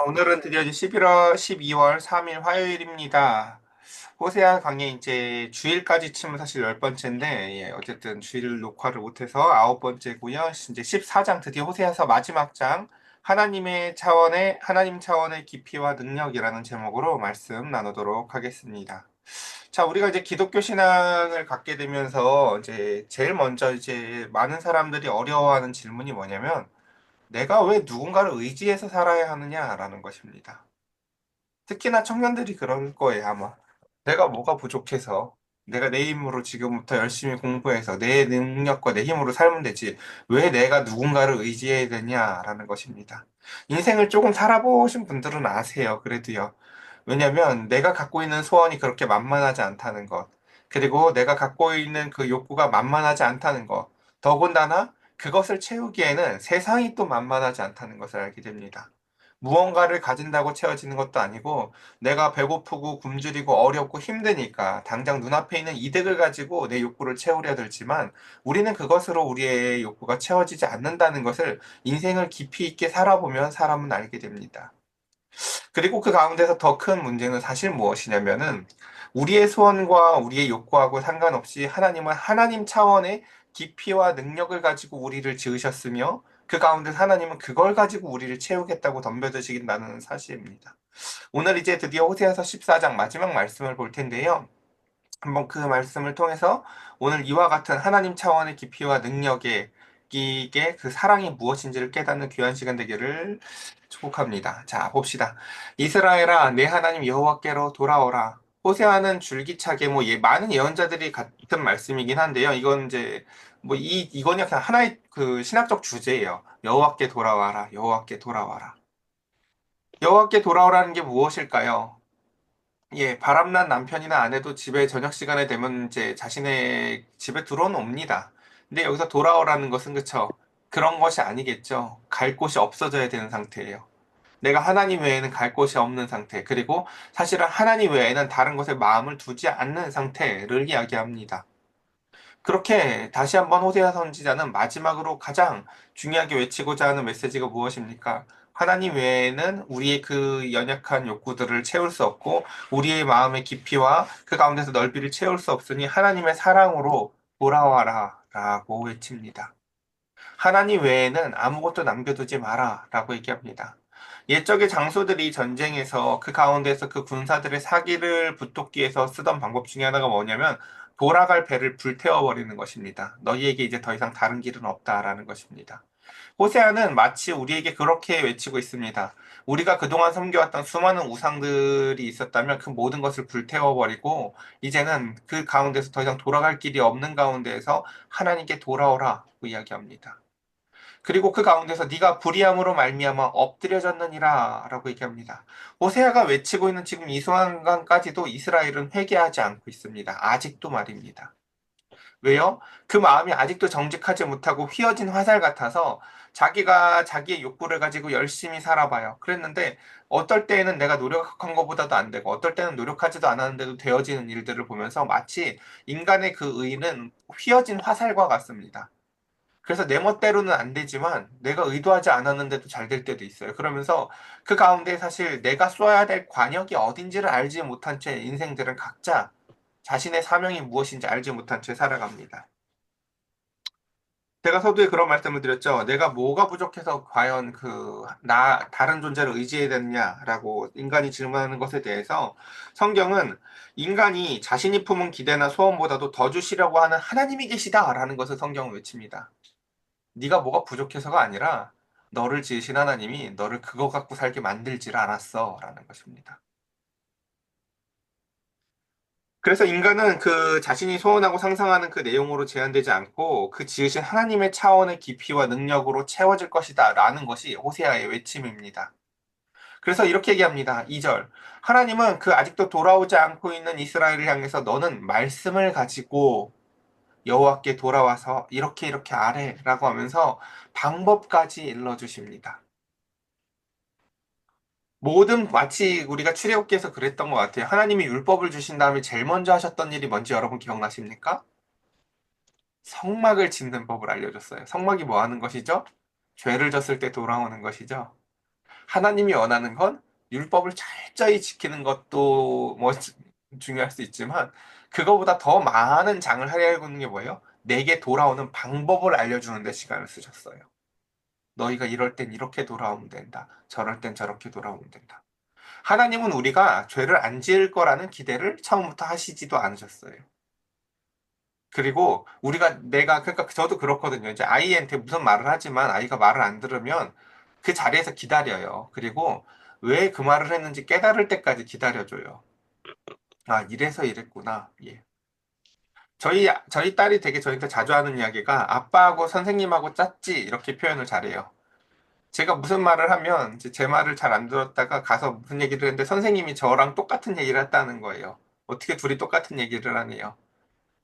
오늘은 드디어 이제 12월 3일 화요일입니다. 호세아 강의 이제 주일까지 치면 사실 열 번째인데, 어쨌든 주일 녹화를 못해서 아홉 번째고요. 이제 14장 드디어 호세아서 마지막 장, 하나님 차원의 깊이와 능력이라는 제목으로 말씀 나누도록 하겠습니다. 자, 우리가 이제 기독교 신앙을 갖게 되면서 이제 제일 먼저 이제 많은 사람들이 어려워하는 질문이 뭐냐면, 내가 왜 누군가를 의지해서 살아야 하느냐라는 것입니다. 특히나 청년들이 그럴 거예요, 아마. 내가 뭐가 부족해서, 내가 내 힘으로 지금부터 열심히 공부해서 내 능력과 내 힘으로 살면 되지. 왜 내가 누군가를 의지해야 되냐라는 것입니다. 인생을 조금 살아보신 분들은 아세요, 그래도요. 왜냐면 내가 갖고 있는 소원이 그렇게 만만하지 않다는 것. 그리고 내가 갖고 있는 그 욕구가 만만하지 않다는 것. 더군다나 그것을 채우기에는 세상이 또 만만하지 않다는 것을 알게 됩니다. 무언가를 가진다고 채워지는 것도 아니고 내가 배고프고 굶주리고 어렵고 힘드니까 당장 눈앞에 있는 이득을 가지고 내 욕구를 채우려 들지만 우리는 그것으로 우리의 욕구가 채워지지 않는다는 것을 인생을 깊이 있게 살아보면 사람은 알게 됩니다. 그리고 그 가운데서 더 큰 문제는 사실 무엇이냐면은 우리의 소원과 우리의 욕구하고 상관없이 하나님은 하나님 차원의 깊이와 능력을 가지고 우리를 지으셨으며 그 가운데 하나님은 그걸 가지고 우리를 채우겠다고 덤벼드시긴다는 사실입니다. 오늘 이제 드디어 호세아서 14장 마지막 말씀을 볼 텐데요. 한번 그 말씀을 통해서 오늘 이와 같은 하나님 차원의 깊이와 능력에 이게 그 사랑이 무엇인지를 깨닫는 귀한 시간 되기를 축복합니다. 자, 봅시다. 이스라엘아, 내 하나님 여호와께로 돌아오라. 호세아는 줄기차게 많은 예언자들이 같은 말씀이긴 한데요. 이건 이제 이건 그냥 하나의 그 신학적 주제예요. 여호와께 돌아와라. 여호와께 돌아와라. 여호와께 돌아오라는 게 무엇일까요? 바람난 남편이나 아내도 집에 저녁 시간에 되면 이제 자신의 집에 들어옵니다. 근데 여기서 돌아오라는 것은 그쵸? 그런 것이 아니겠죠. 갈 곳이 없어져야 되는 상태예요. 내가 하나님 외에는 갈 곳이 없는 상태. 그리고 사실은 하나님 외에는 다른 곳에 마음을 두지 않는 상태를 이야기합니다. 그렇게 다시 한번 호세아 선지자는 마지막으로 가장 중요하게 외치고자 하는 메시지가 무엇입니까? 하나님 외에는 우리의 그 연약한 욕구들을 채울 수 없고 우리의 마음의 깊이와 그 가운데서 넓이를 채울 수 없으니 하나님의 사랑으로 돌아와라 라고 외칩니다. 하나님 외에는 아무것도 남겨두지 마라 라고 얘기합니다. 옛적의 장소들이 전쟁에서 그 가운데서 그 군사들의 사기를 붙돋기 위해서 쓰던 방법 중에 하나가 뭐냐면 돌아갈 배를 불태워버리는 것입니다. 너희에게 이제 더 이상 다른 길은 없다라는 것입니다. 호세아는 마치 우리에게 그렇게 외치고 있습니다. 우리가 그동안 섬겨왔던 수많은 우상들이 있었다면 그 모든 것을 불태워버리고 이제는 그 가운데서 더 이상 돌아갈 길이 없는 가운데에서 하나님께 돌아오라고 이야기합니다. 그리고 그 가운데서 네가 불의함으로 말미암아 엎드려졌느니라 라고 얘기합니다. 호세아가 외치고 있는 지금 이 순간까지도 이스라엘은 회개하지 않고 있습니다. 아직도 말입니다. 왜요? 그 마음이 아직도 정직하지 못하고 휘어진 화살 같아서 자기가 자기의 욕구를 가지고 열심히 살아봐요. 그랬는데 어떨 때에는 내가 노력한 것보다도 안 되고 어떨 때는 노력하지도 않았는데도 되어지는 일들을 보면서 마치 인간의 그 의는 휘어진 화살과 같습니다. 그래서 내 멋대로는 안 되지만 내가 의도하지 않았는데도 잘 될 때도 있어요. 그러면서 그 가운데 사실 내가 쏘아야 될 관역이 어딘지를 알지 못한 채 인생들은 각자 자신의 사명이 무엇인지 알지 못한 채 살아갑니다. 제가 서두에 그런 말씀을 드렸죠. 내가 뭐가 부족해서 과연 다른 존재를 의지해야 되느냐라고 인간이 질문하는 것에 대해서 성경은 인간이 자신이 품은 기대나 소원보다도 더 주시려고 하는 하나님이 계시다라는 것을 성경은 외칩니다. 네가 뭐가 부족해서가 아니라 너를 지으신 하나님이 너를 그거 갖고 살게 만들지를 않았어라는 것입니다. 그래서 인간은 그 자신이 소원하고 상상하는 그 내용으로 제한되지 않고 그 지으신 하나님의 차원의 깊이와 능력으로 채워질 것이다라는 것이 호세아의 외침입니다. 그래서 이렇게 얘기합니다. 2절. 하나님은 그 아직도 돌아오지 않고 있는 이스라엘을 향해서 너는 말씀을 가지고 여호와께 돌아와서 이렇게 이렇게 아래라고 하면서 방법까지 일러주십니다. 모든 마치 우리가 출애굽기에서 그랬던 것 같아요. 하나님이 율법을 주신 다음에 제일 먼저 하셨던 일이 뭔지 여러분 기억나십니까? 성막을 짓는 법을 알려줬어요. 성막이 뭐 하는 것이죠? 죄를 졌을 때 돌아오는 것이죠. 하나님이 원하는 건 율법을 철저히 지키는 것도 뭐 중요할 수 있지만 그거보다 더 많은 장을 하려고 하는 게 뭐예요? 내게 돌아오는 방법을 알려주는 데 시간을 쓰셨어요. 너희가 이럴 땐 이렇게 돌아오면 된다. 저럴 땐 저렇게 돌아오면 된다. 하나님은 우리가 죄를 안 지을 거라는 기대를 처음부터 하시지도 않으셨어요. 그리고 그러니까 저도 그렇거든요. 이제 아이한테 무슨 말을 하지만 아이가 말을 안 들으면 그 자리에서 기다려요. 그리고 왜 그 말을 했는지 깨달을 때까지 기다려줘요. 아, 이래서 이랬구나. 예. 저희 딸이 되게 저희한테 자주 하는 이야기가 아빠하고 선생님하고 짰지 이렇게 표현을 잘해요. 제가 무슨 말을 하면 이제 제 말을 잘 안 들었다가 가서 무슨 얘기를 했는데 선생님이 저랑 똑같은 얘기를 했다는 거예요. 어떻게 둘이 똑같은 얘기를 하네요.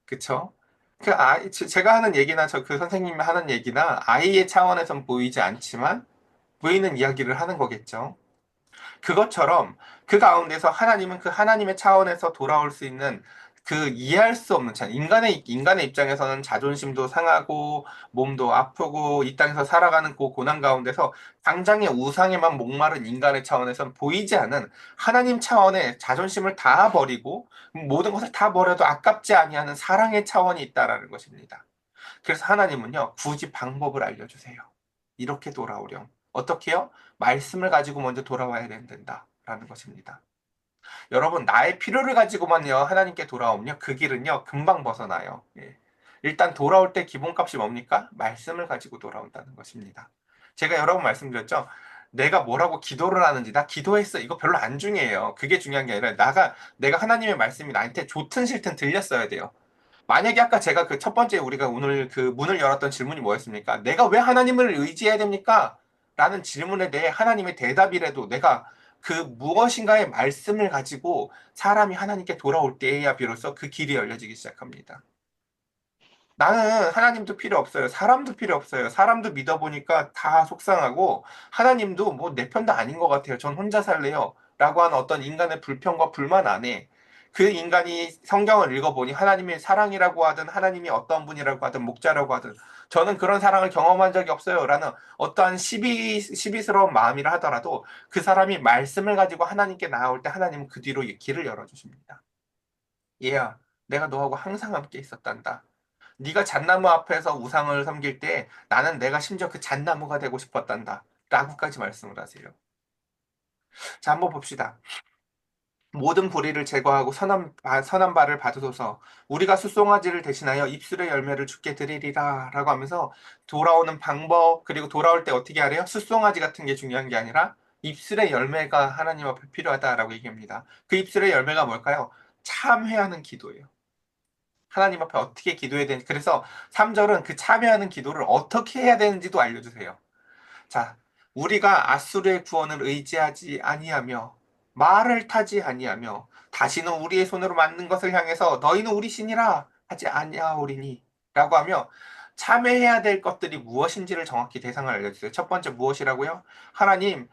그쵸? 제가 하는 얘기나 그 선생님이 하는 얘기나 아이의 차원에선 보이지 않지만 보이는 이야기를 하는 거겠죠. 그것처럼 그 가운데서 하나님은 그 하나님의 차원에서 돌아올 수 있는 그 이해할 수 없는 인간의 입장에서는 자존심도 상하고 몸도 아프고 이 땅에서 살아가는 그 고난 가운데서 당장의 우상에만 목마른 인간의 차원에선 보이지 않은 하나님 차원의 자존심을 다 버리고 모든 것을 다 버려도 아깝지 아니하는 사랑의 차원이 있다라는 것입니다. 그래서 하나님은요, 굳이 방법을 알려주세요. 이렇게 돌아오렴. 어떻게요? 말씀을 가지고 먼저 돌아와야 된다라는 것입니다. 여러분, 나의 필요를 가지고만요, 하나님께 돌아오면요, 그 길은요, 금방 벗어나요. 예. 일단 돌아올 때 기본값이 뭡니까? 말씀을 가지고 돌아온다는 것입니다. 제가 여러 번 말씀드렸죠? 내가 뭐라고 기도를 하는지, 나 기도했어. 이거 별로 안 중요해요. 그게 중요한 게 아니라, 내가 하나님의 말씀이 나한테 좋든 싫든 들렸어야 돼요. 만약에 아까 제가 그 첫 번째 우리가 오늘 그 문을 열었던 질문이 뭐였습니까? 내가 왜 하나님을 의지해야 됩니까? 라는 질문에 대해 하나님의 대답이라도 내가 그 무엇인가의 말씀을 가지고 사람이 하나님께 돌아올 때에야 비로소 그 길이 열려지기 시작합니다. 나는 하나님도 필요 없어요. 사람도 필요 없어요. 사람도 믿어보니까 다 속상하고 하나님도 뭐 내 편도 아닌 것 같아요. 전 혼자 살래요. 라고 하는 어떤 인간의 불평과 불만 안에 그 인간이 성경을 읽어보니 하나님의 사랑이라고 하든 하나님이 어떤 분이라고 하든 목자라고 하든 저는 그런 사랑을 경험한 적이 없어요. 라는 어떠한 시비스러운 마음이라 하더라도 그 사람이 말씀을 가지고 하나님께 나아올 때 하나님은 그 뒤로 길을 열어주십니다. 얘야, 내가 너하고 항상 함께 있었단다. 네가 잣나무 앞에서 우상을 섬길 때 나는 내가 심지어 그 잣나무가 되고 싶었단다. 라고까지 말씀을 하세요. 자, 한번 봅시다. 모든 불의를 제거하고 선한 발을 받으소서. 우리가 숫송아지를 대신하여 입술의 열매를 주께 드리리라. 라고 하면서 돌아오는 방법, 그리고 돌아올 때 어떻게 하래요? 숫송아지 같은 게 중요한 게 아니라 입술의 열매가 하나님 앞에 필요하다라고 얘기합니다. 그 입술의 열매가 뭘까요? 참회하는 기도예요. 하나님 앞에 어떻게 기도해야 되는지. 그래서 3절은 그 참여하는 기도를 어떻게 해야 되는지도 알려주세요. 자, 우리가 아수르의 구원을 의지하지 아니하며 말을 타지 아니하며 다시는 우리의 손으로 만든 것을 향해서 너희는 우리 신이라 하지 아니하오리니 라고 하며 참여해야 될 것들이 무엇인지를 정확히 대상을 알려주세요. 첫 번째 무엇이라고요? 하나님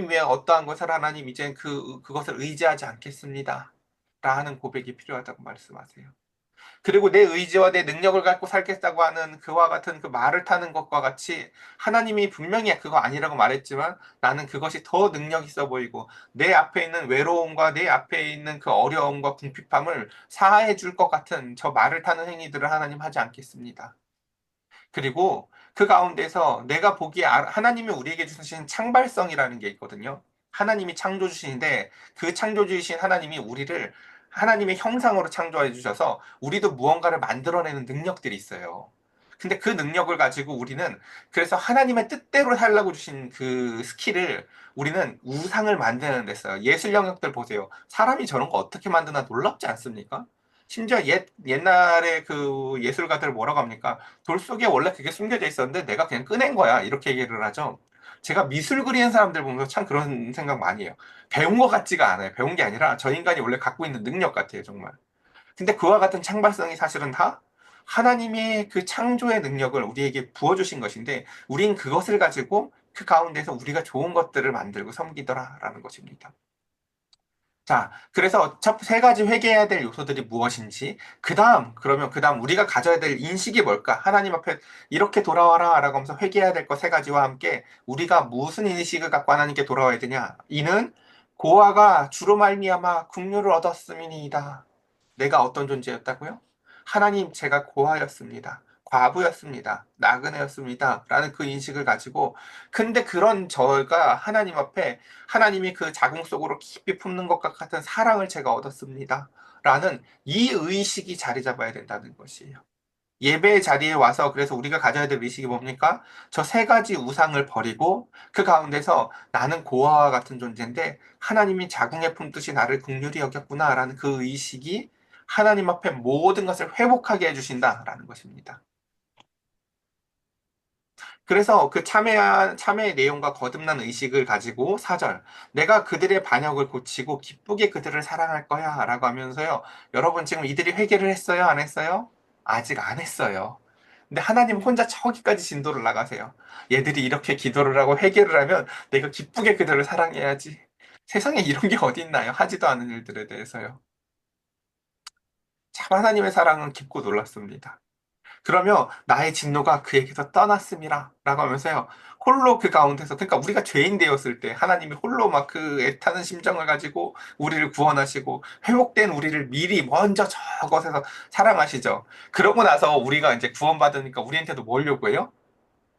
외에 어떠한 것을 하나님 이제 그것을 의지하지 않겠습니다. 라는 고백이 필요하다고 말씀하세요. 그리고 내 의지와 내 능력을 갖고 살겠다고 하는 그와 같은 그 말을 타는 것과 같이 하나님이 분명히 그거 아니라고 말했지만 나는 그것이 더 능력 있어 보이고 내 앞에 있는 외로움과 내 앞에 있는 그 어려움과 궁핍함을 사하해 줄 것 같은 저 말을 타는 행위들을 하나님 하지 않겠습니다. 그리고 그 가운데서 내가 보기에 하나님이 우리에게 주신 창발성이라는 게 있거든요. 하나님이 창조주신데 그 창조주이신 하나님이 우리를 하나님의 형상으로 창조해 주셔서 우리도 무언가를 만들어내는 능력들이 있어요. 근데 그 능력을 가지고 우리는 그래서 하나님의 뜻대로 살라고 주신 그 스킬을 우리는 우상을 만드는 데 써요. 예술 영역들 보세요. 사람이 저런 거 어떻게 만드나 놀랍지 않습니까? 심지어 옛날에 그 예술가들 뭐라고 합니까? 돌 속에 원래 그게 숨겨져 있었는데 내가 그냥 꺼낸 거야. 이렇게 얘기를 하죠. 제가 미술 그리는 사람들 보면서 참 그런 생각 많이 해요. 배운 것 같지가 않아요. 배운 게 아니라 저 인간이 원래 갖고 있는 능력 같아요, 정말. 근데 그와 같은 창발성이 사실은 다 하나님의 그 창조의 능력을 우리에게 부어주신 것인데, 우린 그것을 가지고 그 가운데서 우리가 좋은 것들을 만들고 섬기더라라는 것입니다. 자, 그래서 첫 세 가지 회개해야 될 요소들이 무엇인지, 그러면 그 다음 우리가 가져야 될 인식이 뭘까? 하나님 앞에 이렇게 돌아와라 라고 하면서 회개해야 될 것 세 가지와 함께 우리가 무슨 인식을 갖고 하나님께 돌아와야 되냐? 이는 고아가 주로 말미암아 국류를 얻었음이니이다. 내가 어떤 존재였다고요? 하나님, 제가 고아였습니다. 과부였습니다. 나그네였습니다. 라는 그 인식을 가지고, 근데 그런 저가 하나님 앞에 하나님이 그 자궁 속으로 깊이 품는 것과 같은 사랑을 제가 얻었습니다. 라는 이 의식이 자리 잡아야 된다는 것이에요. 예배 자리에 와서 그래서 우리가 가져야 될 의식이 뭡니까? 저 세 가지 우상을 버리고 그 가운데서 나는 고아와 같은 존재인데 하나님이 자궁에 품듯이 나를 긍휼히 여겼구나라는 그 의식이 하나님 앞에 모든 것을 회복하게 해주신다라는 것입니다. 그래서 그 참회의 내용과 거듭난 의식을 가지고 4절, 내가 그들의 반역을 고치고 기쁘게 그들을 사랑할 거야 라고 하면서요. 여러분 지금 이들이 회개를 했어요? 안 했어요? 아직 안 했어요. 근데 하나님 혼자 저기까지 진도를 나가세요. 얘들이 이렇게 기도를 하고 회개를 하면 내가 기쁘게 그들을 사랑해야지. 세상에 이런 게 어디 있나요? 하지도 않은 일들에 대해서요. 참 하나님의 사랑은 깊고 놀랍습니다. 그러면 나의 진노가 그에게서 떠났음이라 라고 하면서요. 홀로 그 가운데서 그러니까 우리가 죄인 되었을 때 하나님이 홀로 막 그 애타는 심정을 가지고 우리를 구원하시고 회복된 우리를 미리 먼저 저곳에서 사랑하시죠. 그러고 나서 우리가 이제 구원받으니까 우리한테도 뭘 요구해요?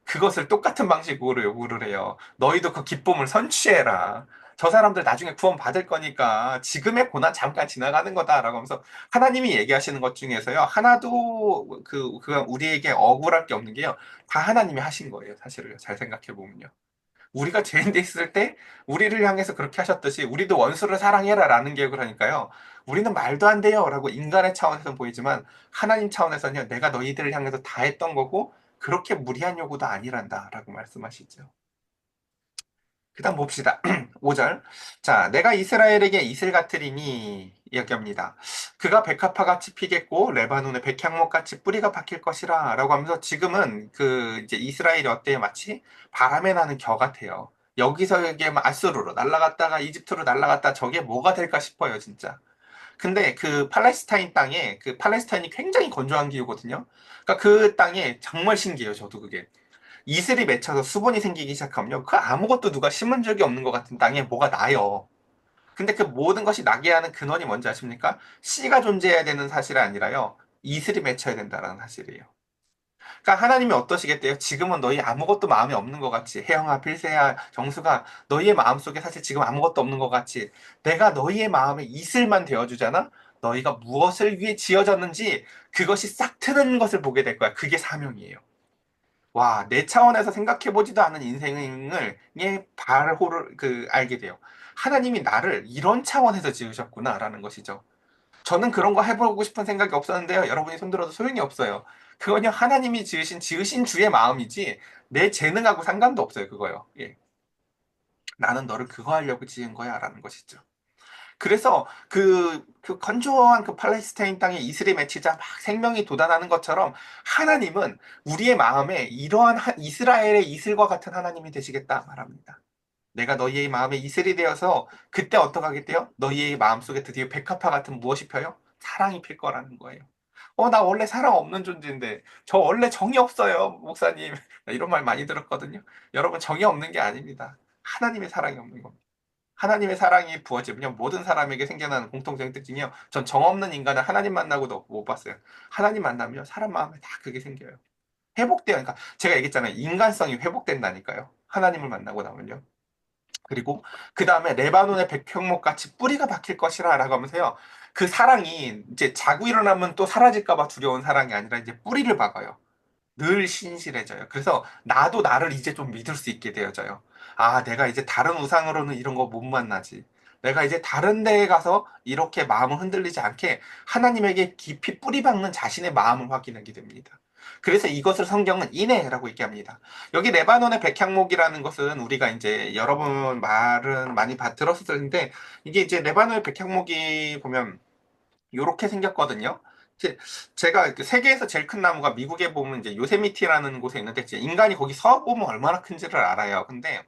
그것을 똑같은 방식으로 요구를 해요. 너희도 그 기쁨을 선취해라. 저 사람들 나중에 구원 받을 거니까 지금의 고난 잠깐 지나가는 거다라고 하면서 하나님이 얘기하시는 것 중에서요. 하나도 그 우리에게 억울할 게 없는 게요. 다 하나님이 하신 거예요. 사실을 잘 생각해 보면요. 우리가 죄인 돼 있을 때 우리를 향해서 그렇게 하셨듯이 우리도 원수를 사랑해라라는 계획을 하니까요. 우리는 말도 안 돼요라고 인간의 차원에서 보이지만 하나님 차원에서는요. 내가 너희들을 향해서 다 했던 거고 그렇게 무리한 요구도 아니란다라고 말씀하시죠. 그다음 봅시다. 5절. 자, 내가 이스라엘에게 이슬 같으리니 이야기합니다. 그가 백합화같이 피겠고 레바논의 백향목같이 뿌리가 박힐 것이라 라고 하면서 지금은 그 이제 이스라엘이 어때요? 마치 바람에 나는 겨 같아요. 여기서 이게 막 아수르로 날아갔다가 이집트로 날아갔다 저게 뭐가 될까 싶어요, 진짜. 근데 그 팔레스타인 땅에 그 팔레스타인이 굉장히 건조한 기후거든요. 그러니까 그 땅에 정말 신기해요, 저도 그게. 이슬이 맺혀서 수분이 생기기 시작하면요. 그 아무것도 누가 심은 적이 없는 것 같은 땅에 뭐가 나요. 근데 그 모든 것이 나게 하는 근원이 뭔지 아십니까? 씨가 존재해야 되는 사실이 아니라요. 이슬이 맺혀야 된다는 사실이에요. 그러니까 하나님이 어떠시겠대요? 지금은 너희 아무것도 마음에 없는 것 같이. 혜영아, 필세야, 정수가 너희의 마음속에 사실 지금 아무것도 없는 것 같이. 내가 너희의 마음에 이슬만 되어주잖아? 너희가 무엇을 위해 지어졌는지 그것이 싹 트는 것을 보게 될 거야. 그게 사명이에요. 와, 내 차원에서 생각해보지도 않은 인생을, 발호를, 알게 돼요. 하나님이 나를 이런 차원에서 지으셨구나라는 것이죠. 저는 그런 거 해보고 싶은 생각이 없었는데요. 여러분이 손들어도 소용이 없어요. 그건요, 하나님이 지으신 주의 마음이지, 내 재능하고 상관도 없어요, 그거요. 예. 나는 너를 그거 하려고 지은 거야, 라는 것이죠. 그래서 그 건조한 그 팔레스타인 땅에 이슬이 맺히자 막 생명이 돋아나는 것처럼 하나님은 우리의 마음에 이러한 이스라엘의 이슬과 같은 하나님이 되시겠다 말합니다. 내가 너희의 마음에 이슬이 되어서 그때 어떻게 하겠대요? 너희의 마음속에 드디어 백합화 같은 무엇이 펴요? 사랑이 필 거라는 거예요. 나 원래 사랑 없는 존재인데, 저 원래 정이 없어요, 목사님. 이런 말 많이 들었거든요. 여러분, 정이 없는 게 아닙니다. 하나님의 사랑이 없는 겁니다. 하나님의 사랑이 부어지면 모든 사람에게 생겨나는 공통적인 특징이요. 전 정없는 인간을 하나님 만나고도 못 봤어요. 하나님 만나면 사람 마음에 다 그게 생겨요. 회복돼요. 그러니까 제가 얘기했잖아요. 인간성이 회복된다니까요. 하나님을 만나고 나면요. 그리고 그 다음에 레바논의 백향목 같이 뿌리가 박힐 것이라 라고 하면서요. 그 사랑이 이제 자고 일어나면 또 사라질까 봐 두려운 사랑이 아니라 이제 뿌리를 박아요. 늘 신실해져요. 그래서 나도 나를 이제 좀 믿을 수 있게 되어져요. 아, 내가 이제 다른 우상으로는 이런 거 못 만나지. 내가 이제 다른 데에 가서 이렇게 마음을 흔들리지 않게 하나님에게 깊이 뿌리 박는 자신의 마음을 확인하게 됩니다. 그래서 이것을 성경은 인애라고 얘기합니다. 여기 레바논의 백향목이라는 것은 우리가 이제 여러분 말은 많이 들었을 텐데 이게 이제 레바논의 백향목이 보면 요렇게 생겼거든요. 제가 그 세계에서 제일 큰 나무가 미국에 보면 이제 요세미티라는 곳에 있는데 이제 인간이 거기 서 보면 얼마나 큰지를 알아요. 근데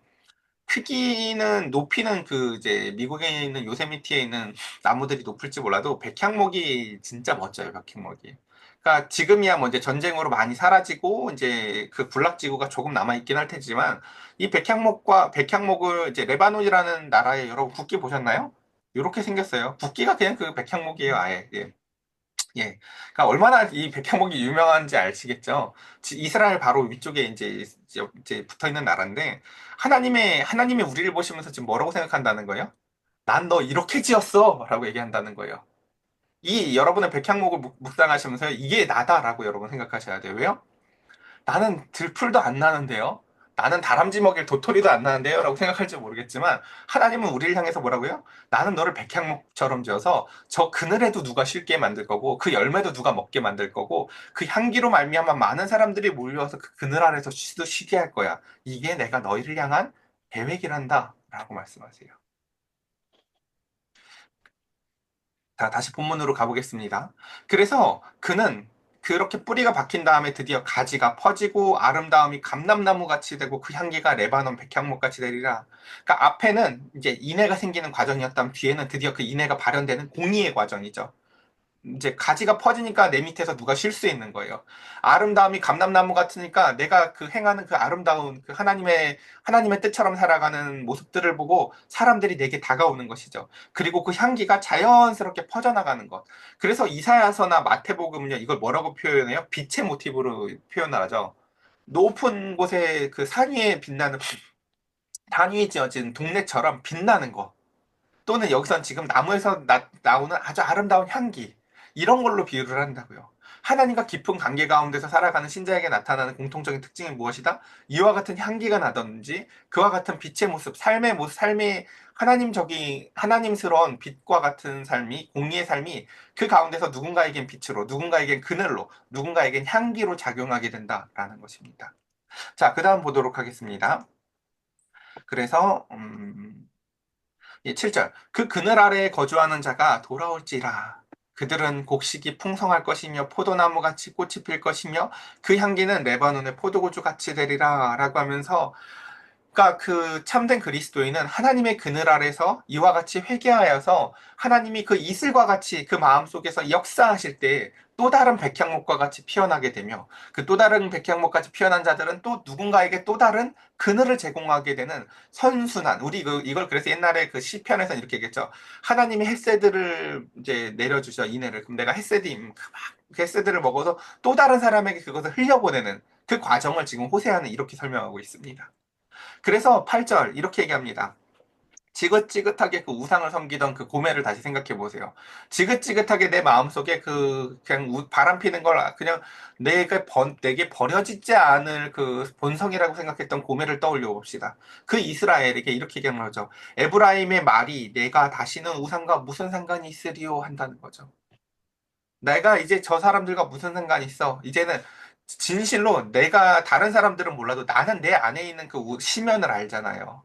크기는 높이는 그 이제 미국에 있는 요세미티에 있는 나무들이 높을지 몰라도 백향목이 진짜 멋져요, 백향목이. 그러니까 지금이야 뭐 이제 전쟁으로 많이 사라지고 이제 그 군락지구가 조금 남아 있긴 할 테지만 이 백향목을 이제 레바논이라는 나라에 여러분 국기 보셨나요? 이렇게 생겼어요. 국기가 그냥 그 백향목이에요, 아예. 예. 예. 그러니까 얼마나 이 백향목이 유명한지 아시겠죠? 이스라엘 바로 위쪽에 이제 붙어 있는 나라인데 하나님의 우리를 보시면서 지금 뭐라고 생각한다는 거예요? 난 너 이렇게 지었어! 라고 얘기한다는 거예요. 이 여러분의 백향목을 묵상하시면서 이게 나다라고 여러분 생각하셔야 돼요. 왜요? 나는 들풀도 안 나는데요. 나는 다람쥐 먹일 도토리도 안 나는데요. 라고 생각할지 모르겠지만 하나님은 우리를 향해서 뭐라고요? 나는 너를 백향목처럼 지어서 저 그늘에도 누가 쉴게 만들 거고 그 열매도 누가 먹게 만들 거고 그 향기로 말미암아 많은 사람들이 몰려와서 그 그늘 아래서 쉬게 할 거야. 이게 내가 너희를 향한 계획이란다. 라고 말씀하세요. 자, 다시 본문으로 가보겠습니다. 그래서 그는 그렇게 뿌리가 박힌 다음에 드디어 가지가 퍼지고 아름다움이 감람나무 같이 되고 그 향기가 레바논 백향목 같이 되리라. 그러니까 앞에는 이제 인해가 생기는 과정이었다면 뒤에는 드디어 그 인해가 발현되는 공의의 과정이죠. 이제 가지가 퍼지니까 내 밑에서 누가 쉴 수 있는 거예요. 아름다움이 감람나무 같으니까 내가 그 행하는 그 아름다운 그 하나님의 뜻처럼 살아가는 모습들을 보고 사람들이 내게 다가오는 것이죠. 그리고 그 향기가 자연스럽게 퍼져나가는 것. 그래서 이사야서나 마태복음은요, 이걸 뭐라고 표현해요? 빛의 모티브로 표현을 하죠. 높은 곳에 그 산 위에 빛나는 단 위에 지어진 동네처럼 빛나는 거. 또는 여기선 지금 나무에서 나오는 아주 아름다운 향기 이런 걸로 비유를 한다고요. 하나님과 깊은 관계 가운데서 살아가는 신자에게 나타나는 공통적인 특징이 무엇이다? 이와 같은 향기가 나든지 그와 같은 빛의 모습, 삶의 모습, 삶의 하나님스러운 빛과 같은 삶이 공의의 삶이 그 가운데서 누군가에겐 빛으로, 누군가에겐 그늘로, 누군가에겐 향기로 작용하게 된다라는 것입니다. 자, 그다음 보도록 하겠습니다. 그래서 7절. 그 그늘 아래에 거주하는 자가 돌아올지라. 그들은 곡식이 풍성할 것이며 포도나무 같이 꽃이 필 것이며 그 향기는 레바논의 포도고주 같이 되리라 라고 하면서 그러니까 그 참된 그리스도인은 하나님의 그늘 아래서 이와 같이 회개하여서 하나님이 그 이슬과 같이 그 마음 속에서 역사하실 때 또 다른 백향목과 같이 피어나게 되며 그 또 다른 백향목 같이 피어난 자들은 또 누군가에게 또 다른 그늘을 제공하게 되는 선순환. 이걸 그래서 옛날에 그 시편에서 이렇게 얘기했죠. 하나님이 햇새들을 이제 내려주셔 인해를. 그럼 내가 햇새들 그 햇새들을 먹어서 또 다른 사람에게 그것을 흘려보내는 그 과정을 지금 호세아는 이렇게 설명하고 있습니다. 그래서 8절 이렇게 얘기합니다. 지긋지긋하게 그 우상을 섬기던 그 고매를 다시 생각해 보세요. 지긋지긋하게 내 마음속에 그냥 바람 피는 걸 그냥 내게 버려지지 않을 그 본성이라고 생각했던 고매를 떠올려 봅시다. 그 이스라엘에게 이렇게 얘기하는 거죠. 에브라임의 말이 내가 다시는 우상과 무슨 상관이 있으리요 한다는 거죠. 내가 이제 저 사람들과 무슨 상관이 있어? 이제는 진실로 내가 다른 사람들은 몰라도 나는 내 안에 있는 그 심연을 알잖아요.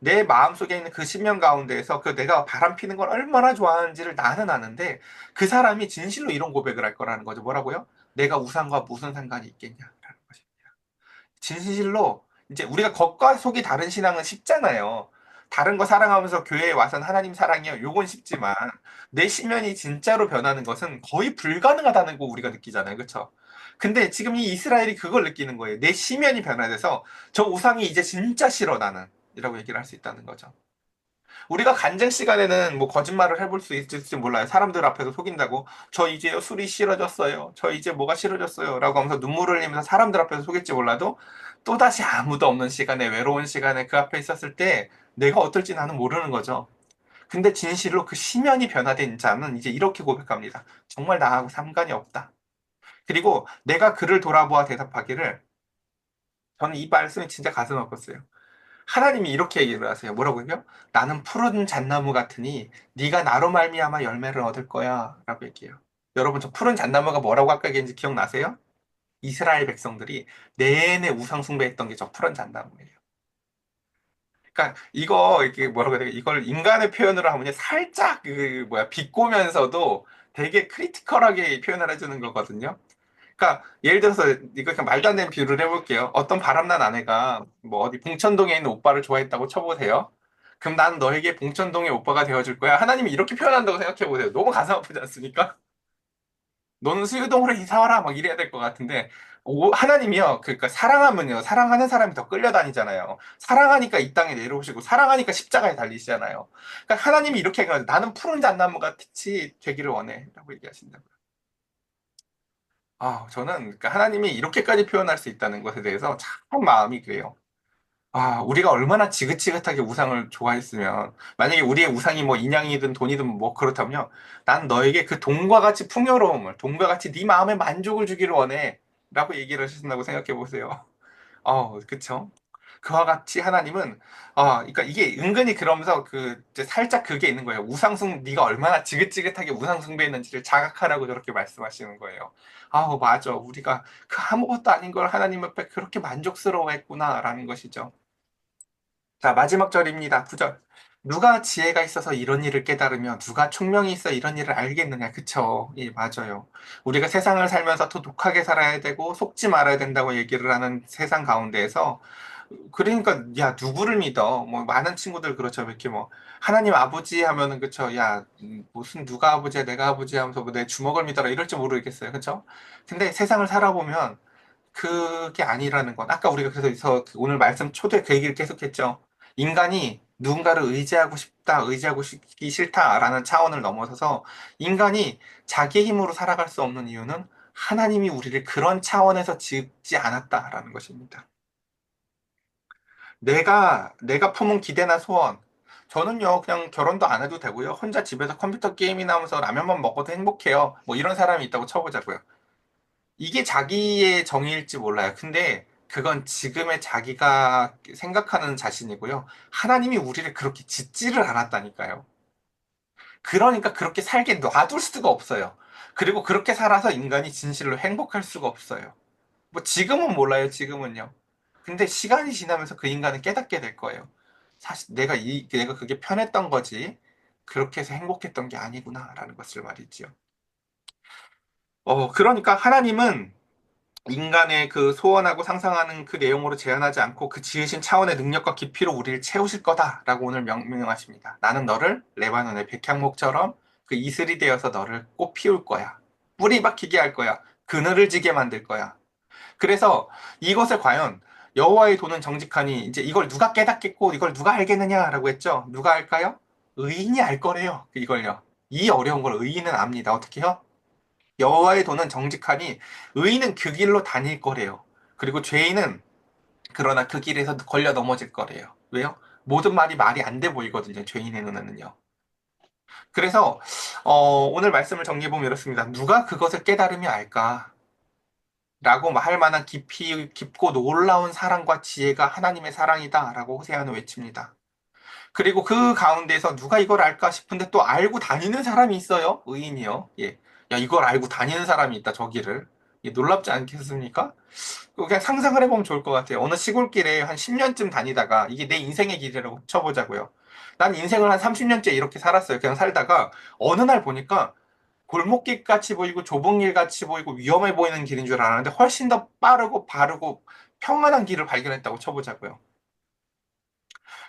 내 마음속에 있는 그 신명 가운데에서 그 내가 바람 피는 걸 얼마나 좋아하는지를 나는 아는데 그 사람이 진실로 이런 고백을 할 거라는 거죠. 뭐라고요? 내가 우상과 무슨 상관이 있겠냐라는 것입니다. 진실로 이제 우리가 겉과 속이 다른 신앙은 쉽잖아요. 다른 거 사랑하면서 교회에 와서는 하나님 사랑해요. 요건 쉽지만 내 심연이 진짜로 변하는 것은 거의 불가능하다는 거 우리가 느끼잖아요. 그렇죠? 근데 지금 이 이스라엘이 그걸 느끼는 거예요. 내 심연이 변화돼서 저 우상이 이제 진짜 싫어 나는 이라고 얘기를 할 수 있다는 거죠. 우리가 간증 시간에는 뭐 거짓말을 해볼 수 있을지 몰라요. 사람들 앞에서 속인다고. 저 이제 술이 싫어졌어요. 저 이제 뭐가 싫어졌어요. 라고 하면서 눈물을 흘리면서 사람들 앞에서 속일지 몰라도 또다시 아무도 없는 시간에, 외로운 시간에 그 앞에 있었을 때 내가 어떨지 나는 모르는 거죠. 근데 진실로 그 심연이 변화된 자는 이제 이렇게 고백합니다. 정말 나하고 상관이 없다. 그리고 내가 그를 돌아보아 대답하기를 저는 이 말씀이 진짜 가슴 아팠어요. 하나님이 이렇게 얘기를 하세요. 뭐라고요? 나는 푸른 잣나무 같으니 네가 나로 말미암아 열매를 얻을 거야 라고 얘기해요. 여러분 저 푸른 잣나무가 뭐라고 아까 얘기했는지 기억나세요? 이스라엘 백성들이 내내 우상 숭배했던 게 저 푸른 잣나무예요. 그러니까 이거 이게 뭐라고 해야 돼? 이걸 인간의 표현으로 하면 살짝 비꼬면서도 되게 크리티컬하게 표현을 해주는 거거든요. 그러니까 예를 들어서 이거 그냥 말도 안 되는 비유를 해볼게요. 어떤 바람난 아내가 뭐 어디 봉천동에 있는 오빠를 좋아했다고 쳐보세요. 그럼 나는 너에게 봉천동의 오빠가 되어줄 거야. 하나님이 이렇게 표현한다고 생각해보세요. 너무 가슴 아프지 않습니까? 너는 수유동으로 이사 와라 막 이래야 될 것 같은데 하나님이요. 그러니까 사랑하면요. 사랑하는 사람이 더 끌려다니잖아요. 사랑하니까 이 땅에 내려오시고 사랑하니까 십자가에 달리시잖아요. 그러니까 하나님이 이렇게 얘기하죠. 나는 푸른 잣나무 같이 되기를 원해라고 얘기하신다고요. 저는 그러니까 하나님이 이렇게까지 표현할 수 있다는 것에 대해서 참 마음이 그래요. 우리가 얼마나 지긋지긋하게 우상을 좋아했으면, 만약에 우리의 우상이 뭐 인양이든 돈이든 뭐 그렇다면요. 난 너에게 그 돈과 같이 풍요로움을, 돈과 같이 네 마음에 만족을 주기를 원해. 라고 얘기를 하신다고 생각해 보세요. 그쵸. 그와 같이 하나님은, 그러니까 이게 은근히 그러면서 이제 살짝 그게 있는 거예요. 네가 얼마나 지긋지긋하게 우상숭배했는지를 자각하라고 저렇게 말씀하시는 거예요. 맞아. 우리가 그 아무것도 아닌 걸 하나님 앞에 그렇게 만족스러워했구나라는 것이죠. 자, 마지막 절입니다. 9절. 누가 지혜가 있어서 이런 일을 깨달으며 누가 총명이 있어 이런 일을 알겠느냐. 그쵸? 예, 맞아요. 우리가 세상을 살면서 더 독하게 살아야 되고 속지 말아야 된다고 얘기를 하는 세상 가운데에서 그러니까 야 누구를 믿어? 뭐 많은 친구들 그렇죠. 이렇게 뭐 하나님 아버지 하면은 그쵸. 야 무슨 누가 아버지야 내가 아버지 하면서 뭐내 주먹을 믿어라 이럴지 모르겠어요. 그쵸? 근데 세상을 살아보면 그게 아니라는 건 아까 우리가 그래서 오늘 말씀 초대 그 얘기를 계속했죠. 인간이 누군가를 의지하고 싶다, 의지하고 싶기 싫다라는 차원을 넘어서서 인간이 자기 힘으로 살아갈 수 없는 이유는 하나님이 우리를 그런 차원에서 짓지 않았다라는 것입니다. 내가 품은 기대나 소원. 저는요, 그냥 결혼도 안 해도 되고요. 혼자 집에서 컴퓨터 게임이나 하면서 라면만 먹어도 행복해요. 뭐 이런 사람이 있다고 쳐보자고요. 이게 자기의 정의일지 몰라요. 근데 그건 지금의 자기가 생각하는 자신이고요. 하나님이 우리를 그렇게 짓지를 않았다니까요. 그러니까 그렇게 살게 놔둘 수가 없어요. 그리고 그렇게 살아서 인간이 진실로 행복할 수가 없어요. 뭐 지금은 몰라요, 지금은요. 근데 시간이 지나면서 그 인간은 깨닫게 될 거예요. 사실 내가 그게 편했던 거지. 그렇게 해서 행복했던 게 아니구나라는 것을 말이지요. 그러니까 하나님은 인간의 그 소원하고 상상하는 그 내용으로 제한하지 않고 그 지으신 차원의 능력과 깊이로 우리를 채우실 거다라고 오늘 명령하십니다. 나는 너를 레바논의 백향목처럼 그 이슬이 되어서 너를 꽃 피울 거야. 뿌리 박히게 할 거야. 그늘을 지게 만들 거야. 그래서 이것을 과연 여호와의 도는 정직하니 이제 이걸 누가 깨닫겠고 이걸 누가 알겠느냐라고 했죠. 누가 알까요? 의인이 알 거래요. 이걸요. 이 어려운 걸 의인은 압니다. 어떻게요? 여호와의 도는 정직하니 의인은 그 길로 다닐 거래요. 그리고 죄인은 그러나 그 길에서 걸려 넘어질 거래요. 왜요? 모든 말이 안 돼 보이거든요. 죄인의 눈에는요. 그래서 오늘 말씀을 정리해보면 이렇습니다. 누가 그것을 깨달으며 알까? 라고 할 만한 깊고 놀라운 사랑과 지혜가 하나님의 사랑이다. 라고 호세아는 외칩니다. 그리고 그 가운데서 누가 이걸 알까 싶은데 또 알고 다니는 사람이 있어요. 의인이요. 예. 야, 이걸 알고 다니는 사람이 있다, 저기를. 예, 놀랍지 않겠습니까? 그냥 상상을 해보면 좋을 것 같아요. 어느 시골길에 한 10년쯤 다니다가 이게 내 인생의 길이라고 쳐보자고요. 난 인생을 한 30년째 이렇게 살았어요. 그냥 살다가 어느 날 보니까 골목길 같이 보이고 좁은 길 같이 보이고 위험해 보이는 길인 줄 알았는데 훨씬 더 빠르고 바르고 평안한 길을 발견했다고 쳐보자고요.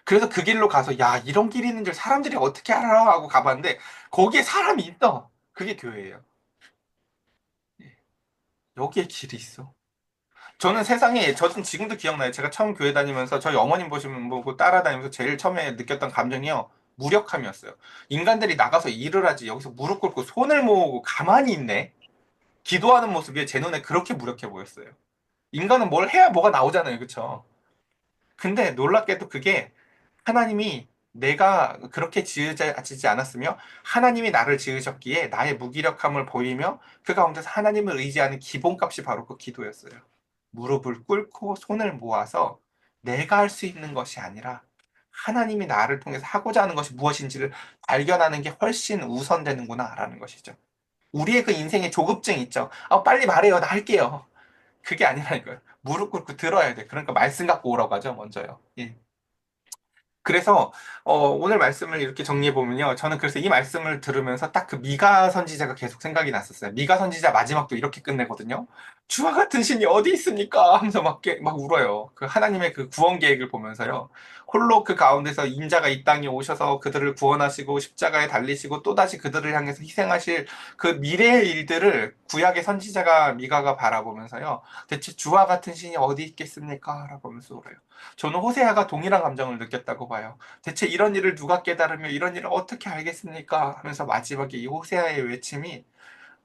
그래서 그 길로 가서 야 이런 길이 있는 줄 사람들이 어떻게 알아 하고 가봤는데 거기에 사람이 있어. 그게 교회예요. 예, 여기에 길이 있어. 저는 지금도 기억나요. 제가 처음 교회 다니면서 저희 어머님 보시면 보고 따라다니면서 제일 처음에 느꼈던 감정이요. 무력함이었어요. 인간들이 나가서 일을 하지 여기서 무릎 꿇고 손을 모으고 가만히 있네. 기도하는 모습이 제 눈에 그렇게 무력해 보였어요. 인간은 뭘 해야 뭐가 나오잖아요. 그쵸? 근데 놀랍게도 그게 하나님이 내가 그렇게 지지 않았으며 하나님이 나를 지으셨기에 나의 무기력함을 보이며 그 가운데서 하나님을 의지하는 기본값이 바로 그 기도였어요. 무릎을 꿇고 손을 모아서 내가 할 수 있는 것이 아니라 하나님이 나를 통해서 하고자 하는 것이 무엇인지를 발견하는 게 훨씬 우선되는구나라는 것이죠. 우리의 그 인생의 조급증 있죠. 빨리 말해요. 나 할게요. 그게 아니라니까요. 무릎 꿇고 들어야 돼. 그러니까 말씀 갖고 오라고 하죠, 먼저요. 예. 그래서 오늘 말씀을 이렇게 정리해 보면요. 저는 그래서 이 말씀을 들으면서 딱 그 미가 선지자가 계속 생각이 났었어요. 미가 선지자 마지막도 이렇게 끝내거든요. 주와 같은 신이 어디 있습니까? 하면서 막 울어요. 그 하나님의 그 구원 계획을 보면서요. 홀로 그 가운데서 인자가 이 땅에 오셔서 그들을 구원하시고 십자가에 달리시고 또다시 그들을 향해서 희생하실 그 미래의 일들을 구약의 선지자가 미가가 바라보면서요. 대체 주와 같은 신이 어디 있겠습니까? 라고 하면서 울어요. 저는 호세아가 동일한 감정을 느꼈다고 봐요. 대체 이런 일을 누가 깨달으며 이런 일을 어떻게 알겠습니까? 하면서 마지막에 이 호세아의 외침이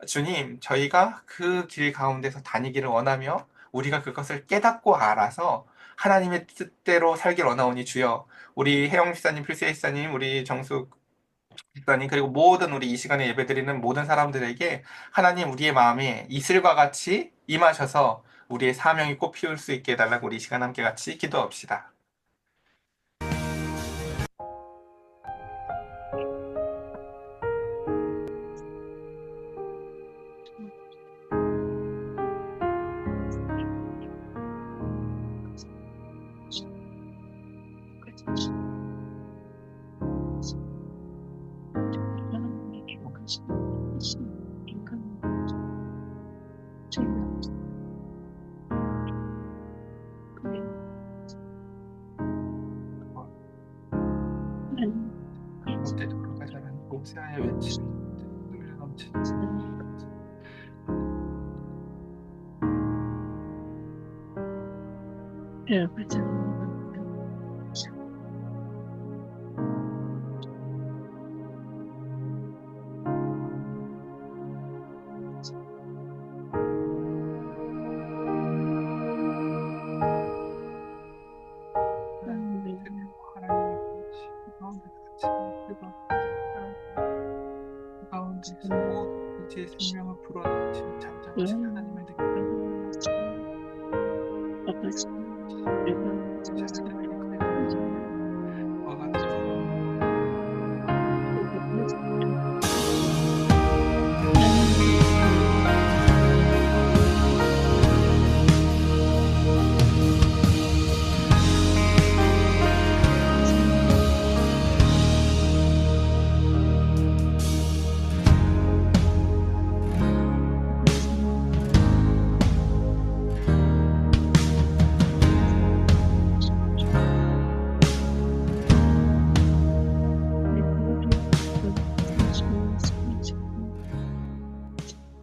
주님, 저희가 그 길 가운데서 다니기를 원하며 우리가 그것을 깨닫고 알아서 하나님의 뜻대로 살길 원하오니 주여 우리 혜영 집사님, 필세 집사님, 우리 정숙 집사님 그리고 모든 우리 이 시간에 예배드리는 모든 사람들에게 하나님 우리의 마음에 이슬과 같이 임하셔서 우리의 사명이 꽃 피울 수 있게 해달라고 우리 이 시간 함께 같이 기도합시다. 못돼 돌아가자는 호세아의 외침이 흘려 넘치는 하나님의 뜻대로 하나님의 계시 그 가운데서 같이 그 가운데서 모든 의지의 생명을 불어넣으시는 잠잠하신 하나님을 느끼는 자녀들에게 거듭나는 와 같은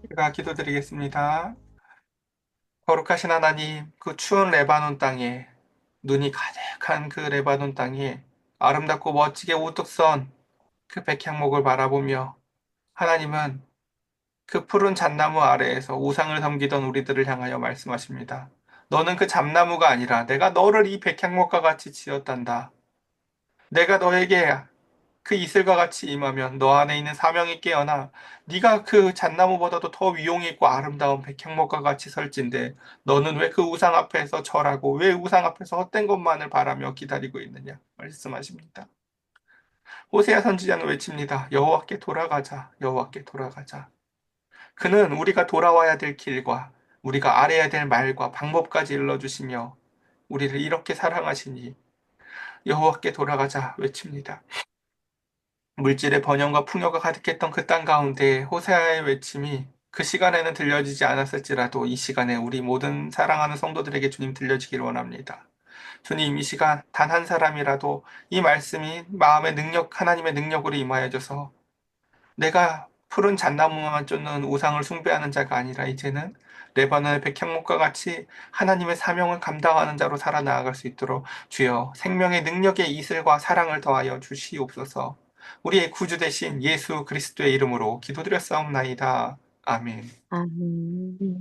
제가 기도드리겠습니다. 거룩하신 하나님, 그 추운 레바논 땅에 눈이 가득한 그 레바논 땅에 아름답고 멋지게 우뚝 선 그 백향목을 바라보며 하나님은 그 푸른 잣나무 아래에서 우상을 섬기던 우리들을 향하여 말씀하십니다. 너는 그 잣나무가 아니라 내가 너를 이 백향목과 같이 지었단다. 내가 너에게 그 이슬과 같이 임하면 너 안에 있는 사명이 깨어나 네가 그 잣나무보다도 더 위용이 있고 아름다운 백향목과 같이 설진데 너는 왜 그 우상 앞에서 절하고 왜 우상 앞에서 헛된 것만을 바라며 기다리고 있느냐 말씀하십니다. 호세아 선지자는 외칩니다. 여호와께 돌아가자. 여호와께 돌아가자. 그는 우리가 돌아와야 될 길과 우리가 알아야 될 말과 방법까지 일러주시며 우리를 이렇게 사랑하시니 여호와께 돌아가자 외칩니다. 물질의 번영과 풍요가 가득했던 그 땅 가운데 호세아의 외침이 그 시간에는 들려지지 않았을지라도 이 시간에 우리 모든 사랑하는 성도들에게 주님 들려지기를 원합니다. 주님 이 시간 단 한 사람이라도 이 말씀이 마음의 능력, 하나님의 능력으로 임하여져서 내가 푸른 잣나무만 쫓는 우상을 숭배하는 자가 아니라 이제는 레바논의 백향목과 같이 하나님의 사명을 감당하는 자로 살아나아갈 수 있도록 주여 생명의 능력의 이슬과 사랑을 더하여 주시옵소서. 우리의 구주 되신 예수 그리스도의 이름으로 기도드렸사옵나이다. 아멘. 아멘.